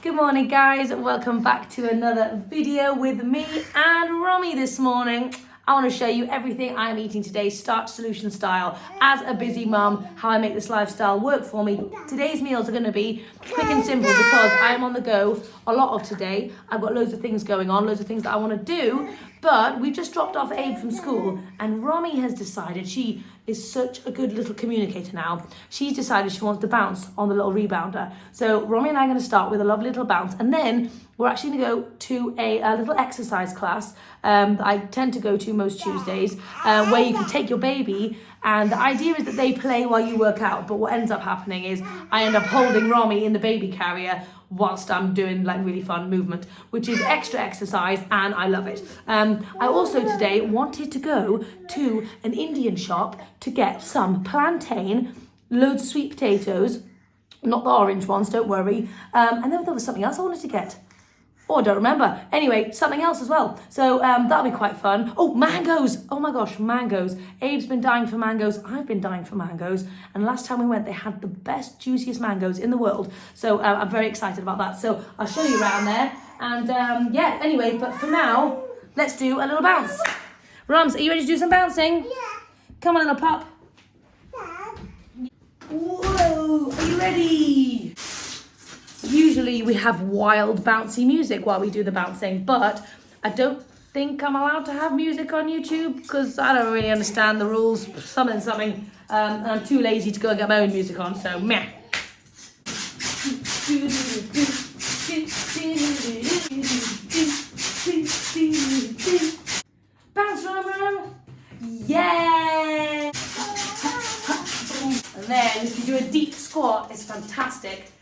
Good morning guys, welcome back to another video with me and Romy this morning. I want to show you everything I'm eating today, Starch Solution style. As a busy mum, how I make this lifestyle work for me. Today's meals are going to be quick and simple because I am on the go a lot of today. I've got loads of things going on, loads of things that I want to do, but we just dropped off Abe from school and Romy has decided, she is such a good little communicator now, she's decided she wants to bounce on the little rebounder. So Romy and I are going to start with a lovely little bounce, and then we're actually going to go to a little exercise class that I tend to go to most Tuesdays, where you can take your baby, and the idea is that they play while you work out, but what ends up happening is I end up holding Romy in the baby carrier whilst I'm doing like really fun movement, which is extra exercise and I love it. I also today wanted to go to an Indian shop to get some plantain, loads of sweet potatoes, not the orange ones, don't worry, and then there was something else I wanted to get. Oh, I don't remember. Anyway, something else as well. So that'll be quite fun. Oh, mangoes. Oh my gosh, mangoes. Abe's been dying for mangoes. I've been dying for mangoes. And last time we went, they had the best, juiciest mangoes in the world. So I'm very excited about that. So I'll show you around there. And yeah, anyway, but for now, let's do a little bounce. Rums, are you ready to do some bouncing? Yeah. Come on, little pup. Whoa, are you ready? Usually we have wild bouncy music while we do the bouncing, but I don't think I'm allowed to have music on YouTube because I don't really understand the rules, something, and I'm too lazy to go and get my own music on, so meh. Bounce, Rum. Yeah! And then if you do a deep squat, it's fantastic.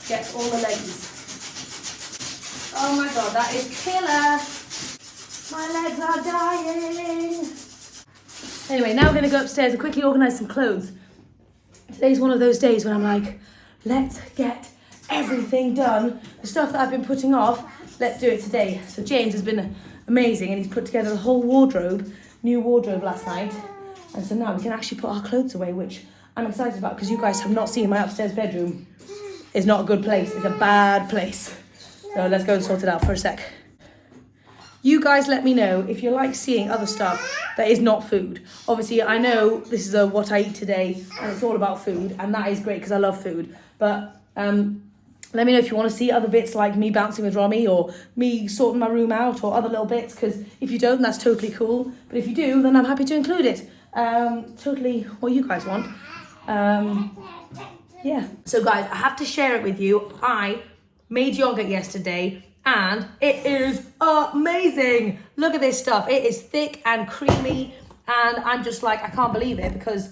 Gets all the legs. Oh my god, that is killer. My legs are dying. Anyway, now we're going to go upstairs and quickly organise some clothes. Today's one of those days when I'm like, let's get everything done. The stuff that I've been putting off, let's do it today. So James has been amazing and he's put together the whole wardrobe, new wardrobe last night. And so now we can actually put our clothes away, which I'm excited about because you guys have not seen my upstairs bedroom. It's not a good place, it's a bad place. So let's go and sort it out for a sec. You guys let me know if you like seeing other stuff that is not food. Obviously, I know this is a what I eat today and it's all about food, and that is great because I love food. But let me know if you want to see other bits like me bouncing with Romy or me sorting my room out or other little bits, because if you don't, that's totally cool. But if you do, then I'm happy to include it. Totally what you guys want. Yeah. So guys, I have to share it with you. I made yogurt yesterday and it is amazing. Look at this stuff. It is thick and creamy and I'm just like, I can't believe it, because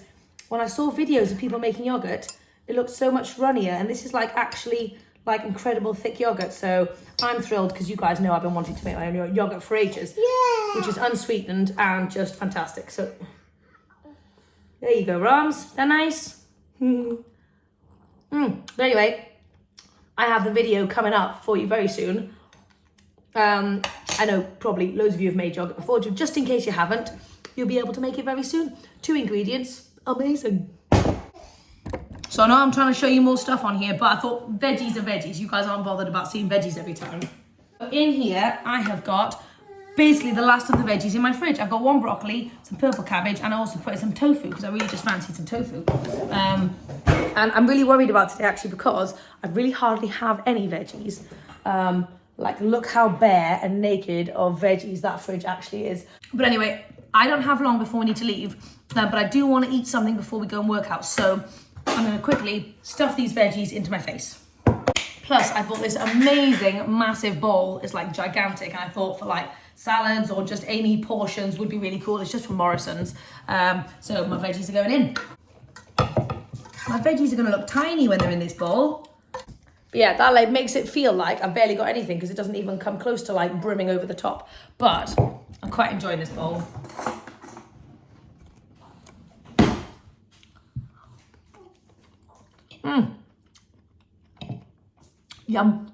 when I saw videos of people making yogurt, it looked so much runnier, and this is like actually like incredible thick yogurt. So I'm thrilled because you guys know I've been wanting to make my own yogurt for ages, which is unsweetened and just fantastic. So there you go, Rams. They're nice. But anyway, I have the video coming up for you very soon. I know probably loads of you have made yogurt before, just in case you haven't, you'll be able to make it very soon. 2 ingredients, amazing. So I know I'm trying to show you more stuff on here, but I thought veggies are veggies. You guys aren't bothered about seeing veggies every time. In here, I have got basically the last of the veggies in my fridge. I've got 1 broccoli, some purple cabbage, and I also put in some tofu because I really just fancied some tofu. And I'm really worried about today actually because I really hardly have any veggies. Like look how bare and naked of veggies that fridge actually is. But anyway, I don't have long before we need to leave, but I do want to eat something before we go and work out. So I'm going to quickly stuff these veggies into my face. Plus I bought this amazing massive bowl. It's like gigantic, and I thought for like salads or just any portions would be really cool. It's just from Morrison's. So my veggies are going in. My veggies are going to look tiny when they're in this bowl. But yeah, that like makes it feel like I've barely got anything because it doesn't even come close to like brimming over the top. But I'm quite enjoying this bowl. Yum.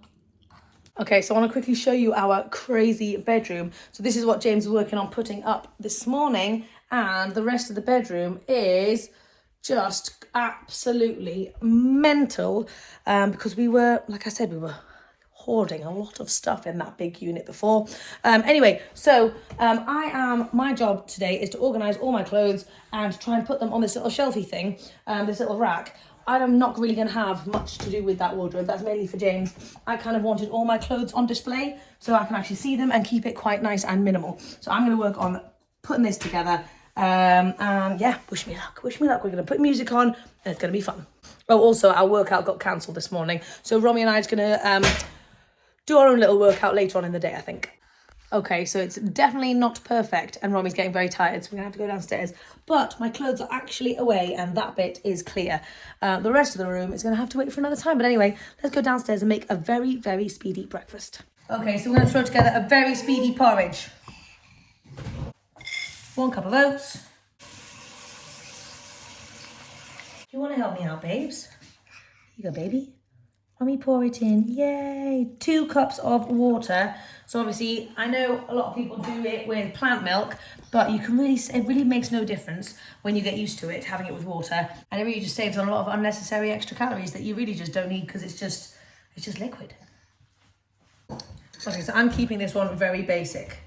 Okay, so I want to quickly show you our crazy bedroom. So this is what James was working on putting up this morning, and the rest of the bedroom is just absolutely mental, because we were, like I said, we were hoarding a lot of stuff in that big unit before. Anyway, so my job today is to organise all my clothes and try and put them on this little shelfie thing, this little rack. I'm not really going to have much to do with that wardrobe. That's mainly for James. I kind of wanted all my clothes on display so I can actually see them and keep it quite nice and minimal. So I'm going to work on putting this together. And yeah, wish me luck. Wish me luck. We're going to put music on and it's going to be fun. Oh, also, our workout got cancelled this morning. So Romy and I are going to do our own little workout later on in the day, I think. Okay, so it's definitely not perfect and Romy's getting very tired, so we're gonna have to go downstairs. But my clothes are actually away and that bit is clear. The rest of the room is gonna have to wait for another time. But anyway, let's go downstairs and make a very, very speedy breakfast. Okay, so we're gonna throw together a very speedy porridge. 1 cup of oats. Do you wanna help me out, babes? Here you go, baby. Let me pour it in. Yay! 2 cups of water. So obviously, I know a lot of people do it with plant milk, but you can it really makes no difference when you get used to it, having it with water. And it really just saves on a lot of unnecessary extra calories that you really just don't need because it's just liquid. Okay, so I'm keeping this one very basic.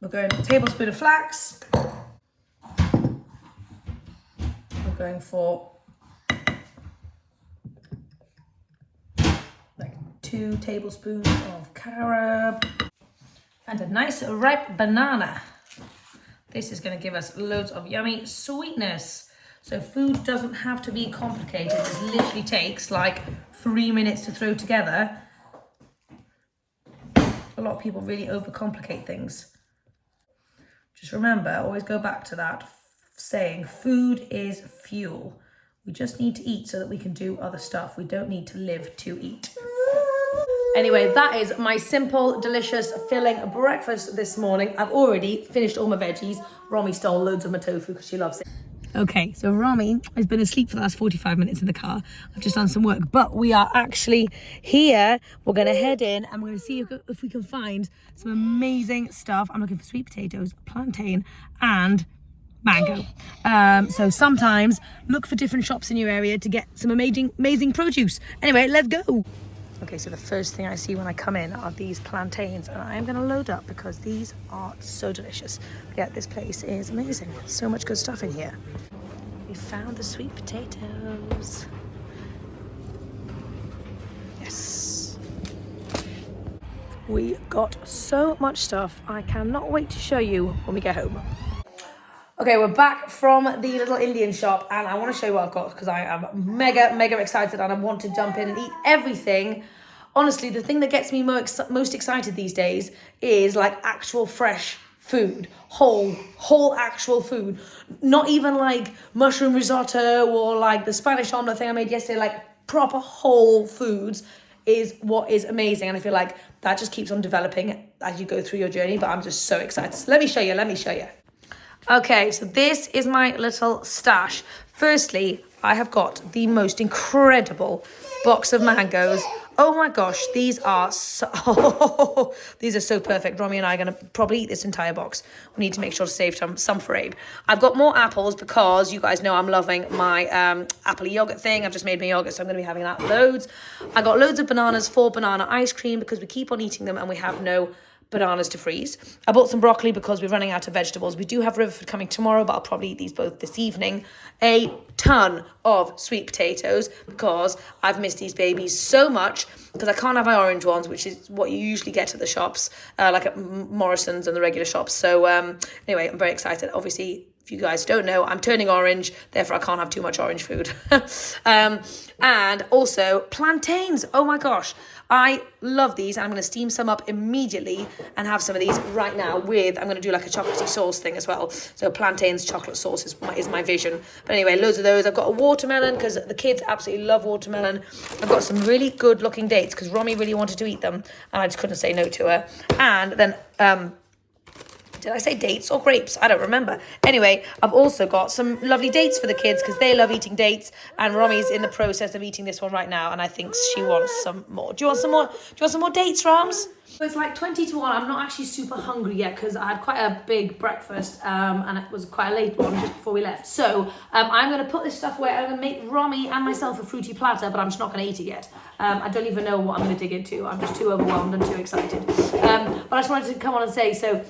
We're going a tablespoon of flax. We're going for 2 tablespoons of carob and a nice ripe banana. This is going to give us loads of yummy sweetness. So food doesn't have to be complicated. It literally takes like 3 minutes to throw together. A lot of people really overcomplicate things. Just remember, always go back to that saying, food is fuel. We just need to eat so that we can do other stuff. We don't need to live to eat. Anyway, that is my simple, delicious, filling breakfast this morning. I've already finished all my veggies. Romy stole loads of my tofu because she loves it. Okay, so Romy has been asleep for the last 45 minutes in the car. I've just done some work, but we are actually here. We're going to head in and we're going to see if we can find some amazing stuff. I'm looking for sweet potatoes, plantain, and mango. So sometimes look for different shops in your area to get some amazing produce. Anyway, let's go. Okay, so the first thing I see when I come in are these plantains, and I am going to load up because these are so delicious. Yeah, this place is amazing. So much good stuff in here. We found the sweet potatoes. Yes. We got so much stuff. I cannot wait to show you when we get home. Okay, we're back from the little Indian shop and I want to show you what I've got because I am mega excited and I want to jump in and eat everything. Honestly, the thing that gets me most excited these days is like actual fresh food, whole actual food. Not even like mushroom risotto or like the Spanish omelette thing I made yesterday, like proper whole foods is what is amazing. And I feel like that just keeps on developing as you go through your journey, but I'm just so excited. So let me show you. Okay, so this is my little stash. Firstly, I have got the most incredible box of mangoes. Oh my gosh, these are so these are so perfect. Romy and I are going to probably eat this entire box. We need to make sure to save some for Abe. I've got more apples because you guys know I'm loving my apple yogurt thing. I've just made my yogurt, so I'm going to be having that loads. I got loads of bananas for banana ice cream because we keep on eating them and we have no bananas to freeze. I bought some broccoli because we're running out of vegetables. We do have Riverford coming tomorrow, but I'll probably eat these both this evening. A ton of sweet potatoes because I've missed these babies so much because I can't have my orange ones, which is what you usually get at the shops, like at Morrison's and the regular shops. So anyway, I'm very excited. Obviously, if you guys don't know, I'm turning orange, therefore I can't have too much orange food. And also plantains. Oh my gosh, I love these. I'm going to steam some up immediately and have some of these right now with, I'm going to do like a chocolatey sauce thing as well. So plantains, chocolate sauce is my vision. But anyway, loads of those. I've got a watermelon because the kids absolutely love watermelon. I've got some really good looking dates because Romy really wanted to eat them and I just couldn't say no to her. And then Did I say dates or grapes? I don't remember. Anyway, I've also got some lovely dates for the kids because they love eating dates, and Romy's in the process of eating this one right now, and I think she wants some more. Do you want some more? Do you want some more dates, Roms? It's like 20 to 1. I'm not actually super hungry yet because I had quite a big breakfast and it was quite a late one just before we left. So I'm going to put this stuff away. I'm going to make Romy and myself a fruity platter, but I'm just not going to eat it yet. I don't even know what I'm going to dig into. I'm just too overwhelmed and too excited. But I just wanted to come on and say, so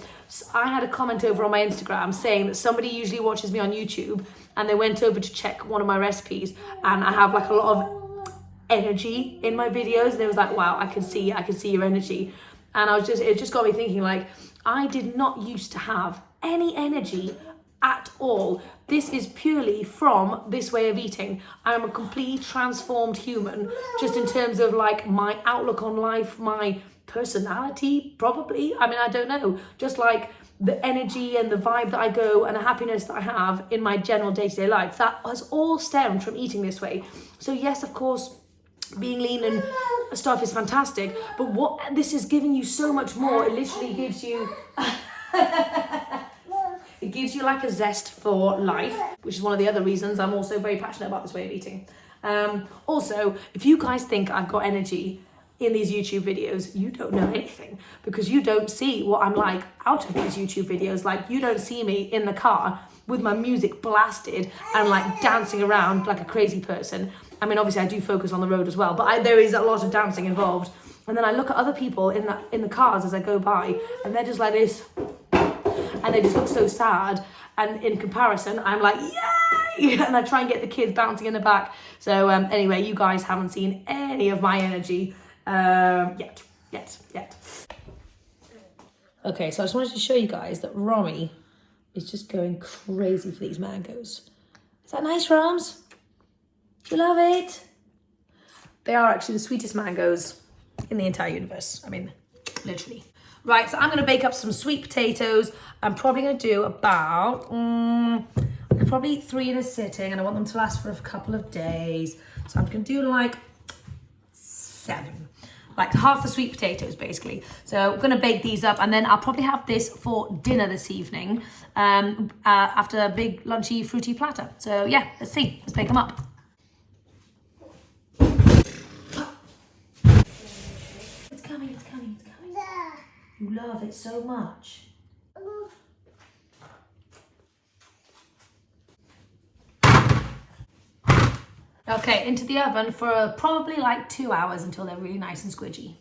I had a comment over on my Instagram saying that somebody usually watches me on YouTube and they went over to check one of my recipes, and I have like a lot of energy in my videos. And it was like, wow, I can see your energy. And it just got me thinking, like, I did not used to have any energy at all. This is purely from this way of eating. I am a completely transformed human, just in terms of like my outlook on life, my personality, probably. I mean, I don't know. Just like the energy and the vibe that I go and the happiness that I have in my general day-to-day life, that has all stemmed from eating this way. So yes, of course, being lean and stuff is fantastic, but what this is giving you so much more. It literally gives you it gives you like a zest for life, which is one of the other reasons I'm also very passionate about this way of eating. Also, if you guys think I've got energy in these YouTube videos, you don't know anything, because you don't see what I'm like out of these YouTube videos. Like, you don't see me in the car with my music blasted and like dancing around like a crazy person. I mean, obviously I do focus on the road as well, but there is a lot of dancing involved. And then I look at other people in the cars as I go by, and they're just like this, and they just look so sad. And in comparison, I'm like, yay! And I try and get the kids bouncing in the back. So anyway, you guys haven't seen any of my energy yet. Okay, so I just wanted to show you guys that Romy is just going crazy for these mangoes. Is that nice, Roms? Do you love it? They are actually the sweetest mangoes in the entire universe. I mean, literally. Right, so I'm going to bake up some sweet potatoes. I'm probably going to do about, I could probably eat 3 in a sitting, and I want them to last for a couple of days. So I'm going to do like 7. Like half the sweet potatoes, basically. So I'm going to bake these up, and then I'll probably have this for dinner this evening after a big lunchy fruity platter. So yeah, let's see. Let's bake them up. It's coming, it's coming, it's coming. You love it so much. Okay, into the oven for probably like 2 hours until they're really nice and squidgy.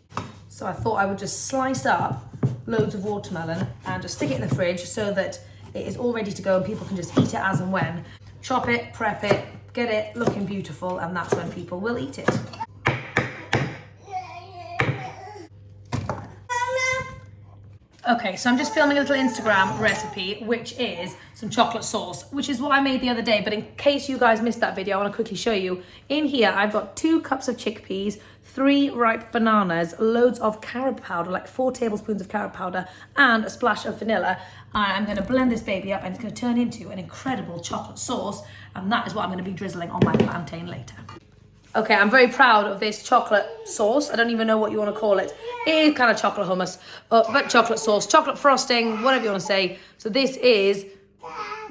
So I thought I would just slice up loads of watermelon and just stick it in the fridge so that it is all ready to go and people can just eat it as and when. Chop it, prep it, get it looking beautiful, and that's when people will eat it. Okay, so I'm just filming a little Instagram recipe, which is some chocolate sauce, which is what I made the other day. But in case you guys missed that video, I want to quickly show you. In here, I've got 2 cups of chickpeas, 3 ripe bananas, loads of carob powder, like 4 tablespoons of carob powder, and a splash of vanilla. I'm going to blend this baby up, and it's going to turn into an incredible chocolate sauce. And that is what I'm going to be drizzling on my plantain later. Okay, I'm very proud of this chocolate sauce. I don't even know what you want to call it. It is kind of chocolate hummus, but chocolate sauce, chocolate frosting, whatever you want to say. So this is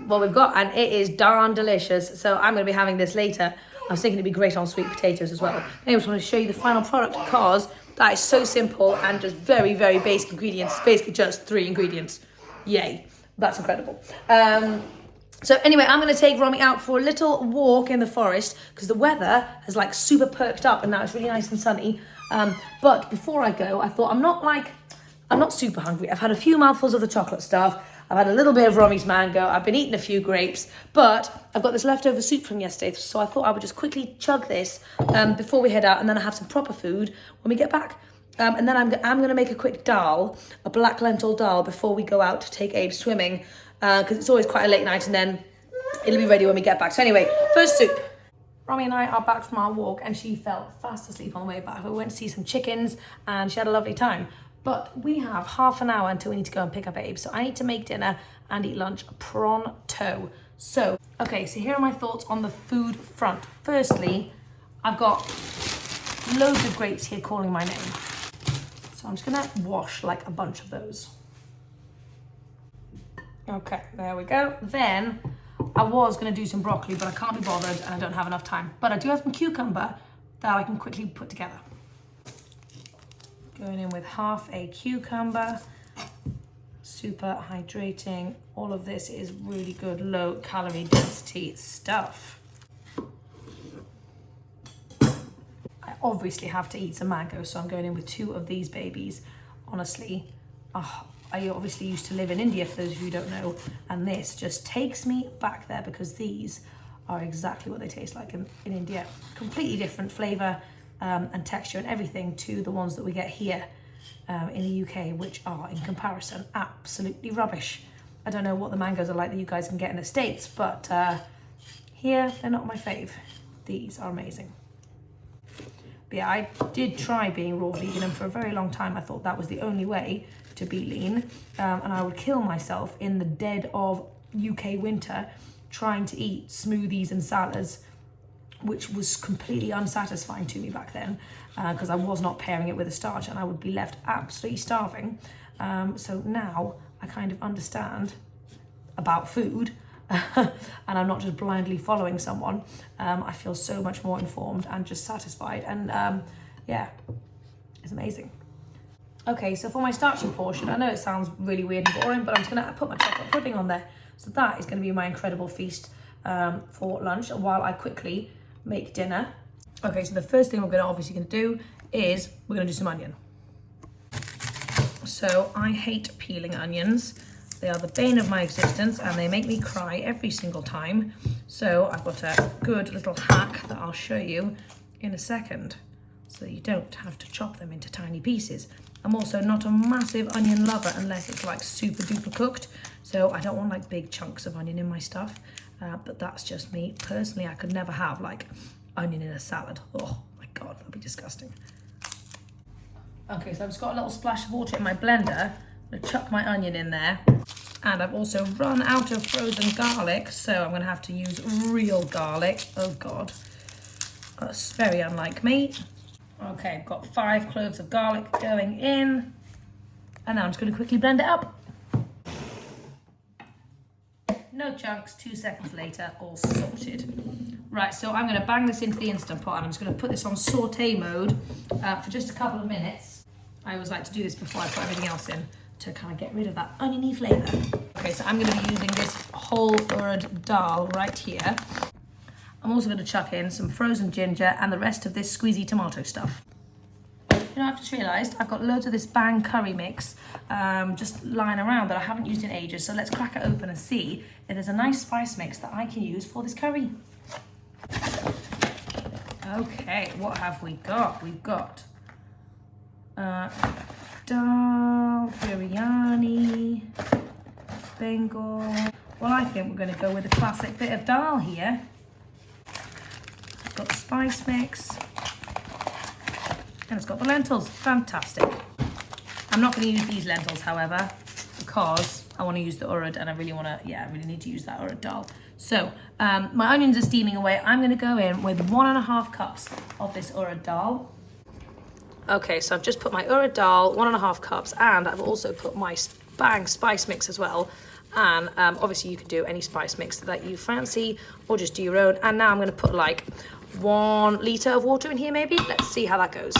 what we've got, and it is darn delicious. So I'm going to be having this later. I was thinking it'd be great on sweet potatoes as well. Anyway, I just want to show you the final product because that is so simple and just very, very basic ingredients. Basically just 3 ingredients. Yay, that's incredible. So anyway, I'm going to take Romy out for a little walk in the forest because the weather has like super perked up and now it's really nice and sunny. But before I go, I thought I'm not super hungry. I've had a few mouthfuls of the chocolate stuff. I've had a little bit of Romy's mango. I've been eating a few grapes, but I've got this leftover soup from yesterday. So I thought I would just quickly chug this before we head out, and then I have some proper food when we get back. And then I'm going to make a quick dhal, a black lentil dhal, before we go out to take Abe swimming. Because it's always quite a late night, and then it'll be ready when we get back. So anyway, first soup. Romy and I are back from our walk, and she fell fast asleep on the way back. We went to see some chickens, and she had a lovely time. But we have half an hour until we need to go and pick up Abe. So I need to make dinner and eat lunch pronto. So, okay, so here are my thoughts on the food front. Firstly, I've got loads of grapes here calling my name. So I'm just gonna wash like a bunch of those. Okay, there we go. Then I was going to do some broccoli, but I can't be bothered and I don't have enough time. But I do have some cucumber that I can quickly put together. Going in with half a cucumber. Super hydrating. All of this is really good low calorie density stuff. I obviously have to eat some mango, so I'm going in with 2 of these babies. Honestly, I obviously used to live in India, for those of you who don't know, and this just takes me back there because these are exactly what they taste like in India. Completely different flavour and texture and everything to the ones that we get here in the UK, which are in comparison absolutely rubbish. I don't know what the mangoes are like that you guys can get in the States, but here they're not my fave. These are amazing. But yeah, I did try being raw vegan, and for a very long time I thought that was the only way to be lean, and I would kill myself in the dead of UK winter trying to eat smoothies and salads, which was completely unsatisfying to me back then because I was not pairing it with a starch and I would be left absolutely starving. So now I kind of understand about food and I'm not just blindly following someone. I feel so much more informed and just satisfied, and yeah, it's amazing. Okay, so for my starchy portion, I know it sounds really weird and boring, but I'm just gonna put my chocolate pudding on there. So that is gonna be my incredible feast for lunch while I quickly make dinner. Okay, so the first thing we're obviously gonna do is we're gonna do some onion. So I hate peeling onions. They are the bane of my existence and they make me cry every single time. So I've got a good little hack that I'll show you in a second so you don't have to chop them into tiny pieces. I'm also not a massive onion lover unless it's like super duper cooked. So I don't want like big chunks of onion in my stuff, but that's just me. Personally, I could never have like onion in a salad. Oh my God, that'd be disgusting. Okay, so I've just got a little splash of water in my blender. I'm gonna chuck my onion in there. And I've also run out of frozen garlic, so I'm gonna have to use real garlic. Oh God, that's very unlike me. Okay, I've got 5 cloves of garlic going in. And now I'm just gonna quickly blend it up. No chunks, 2 seconds later, all sorted. Right, so I'm gonna bang this into the Instant Pot and I'm just gonna put this on saute mode for just a couple of minutes. I always like to do this before I put everything else in to kind of get rid of that oniony flavour. Okay, so I'm gonna be using this whole urad dhal right here. I'm also gonna chuck in some frozen ginger and the rest of this squeezy tomato stuff. You know, I've just realised I've got loads of this bang curry mix just lying around that I haven't used in ages. So let's crack it open and see if there's a nice spice mix that I can use for this curry. Okay, what have we got? We've got dhal, biryani, Bengal. Well, I think we're going to go with a classic bit of dhal here. I've got the spice mix. And it's got the lentils. Fantastic. I'm not going to use these lentils, however, because I want to use the urad and I really need to use that urad dhal. So my onions are steaming away. I'm going to go in with 1.5 cups of this urad dhal. Okay, so I've just put my urad dhal, 1.5 cups, and I've also put my bang spice mix as well. And obviously you can do any spice mix that you fancy or just do your own. And now I'm going to put like 1 litre of water in here maybe. Let's see how that goes.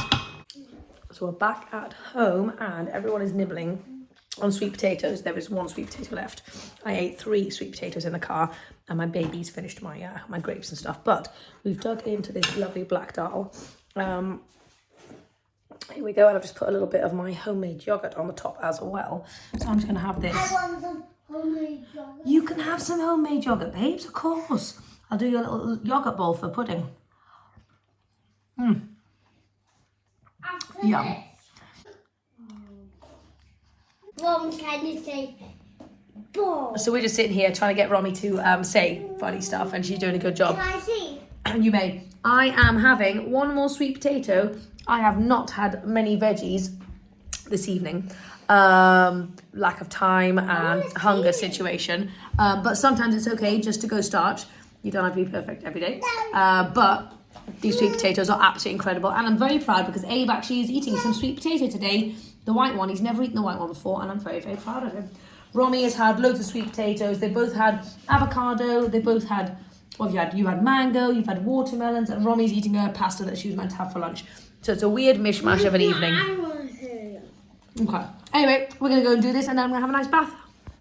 So we're back at home and everyone is nibbling on sweet potatoes. There is 1 sweet potato left. I ate 3 sweet potatoes in the car and my baby's finished my my grapes and stuff. But we've dug into this lovely black dhal. Here we go, and I've just put a little bit of my homemade yogurt on the top as well. So I'm just going to have this. I want some homemade yogurt. You can have some homemade yogurt, babes, of course. I'll do you a little yogurt bowl for pudding. Yum. Mom, can you say bowl? So we're just sitting here trying to get Romy to say funny stuff, and she's doing a good job. Can I see? You may. I am having 1 more sweet potato. I have not had many veggies this evening. Lack of time and hunger situation. But sometimes it's okay just to go starch. You don't have to be perfect every day. But these sweet potatoes are absolutely incredible. And I'm very proud because Abe actually is eating some sweet potato today. The white one. He's never eaten the white one before. And I'm very, very proud of him. Romy has had loads of sweet potatoes. They both had avocado. They both had, what have you had mango, you've had watermelons, and Romy's eating her pasta that she was meant to have for lunch. So it's a weird mishmash of an evening. I want to. Okay. Anyway, we're going to go and do this, and then I'm going to have a nice bath.